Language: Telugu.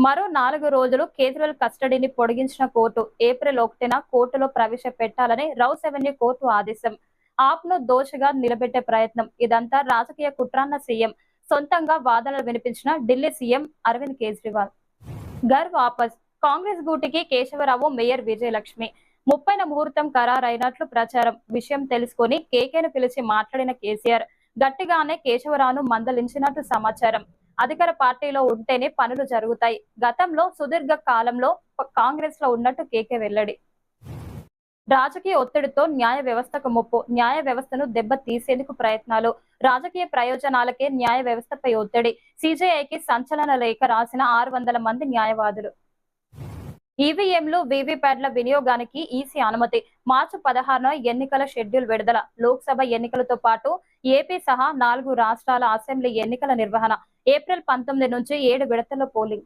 మరో 4 రోజులు కేజ్రీవాల్ కస్టడీని పొడిగించిన కోర్టు ఏప్రిల్ 1న కోర్టులో ప్రవేశపెట్టాలని రౌస్ అవెన్యూ కోర్టు ఆదేశం. ఆప్ను దోషిగా నిలబెట్టే ప్రయత్నం. ఇదంతా రాజకీయ కుట్రన్న సీఎం. సొంతంగా వాదనలు వినిపించిన ఢిల్లీ సీఎం అరవింద్ కేజ్రీవాల్. ఘర్ వాపస్. కాంగ్రెస్ గూటికి కేశవరావు, మేయర్ విజయలక్ష్మి. 30న ముహూర్తం ఖరారైనట్లు ప్రచారం. విషయం తెలుసుకొని కేకేను పిలిచి మాట్లాడిన కేసీఆర్ గట్టిగానే కేశవరావును మందలించినట్లు సమాచారం. అధికార పార్టీలో ఉంటేనే పనులు జరుగుతాయి. గతంలో సుదీర్ఘ కాలంలో కాంగ్రెస్ లో ఉన్నట్టు కేకే వెల్లడి. రాజకీయ ఒత్తిడితో న్యాయ వ్యవస్థకు ముప్పు. న్యాయ వ్యవస్థను దెబ్బ తీసేందుకు ప్రయత్నాలు. రాజకీయ ప్రయోజనాలకే న్యాయ వ్యవస్థపై ఒత్తిడి. సీజేఐకి సంచలన లేఖ రాసిన 600 మంది న్యాయవాదులు. ఈవీఎంలు, వీవీప్యాట్ల వినియోగానికి ఈసీ అనుమతి. మార్చి 16న ఎన్నికల షెడ్యూల్ విడుదల. లోక్సభ ఎన్నికలతో పాటు ఏపీ సహా 4 రాష్ట్రాల అసెంబ్లీ ఎన్నికల నిర్వహణ. ఏప్రిల్ 19 నుంచి 7 విడతల్లో పోలింగ్.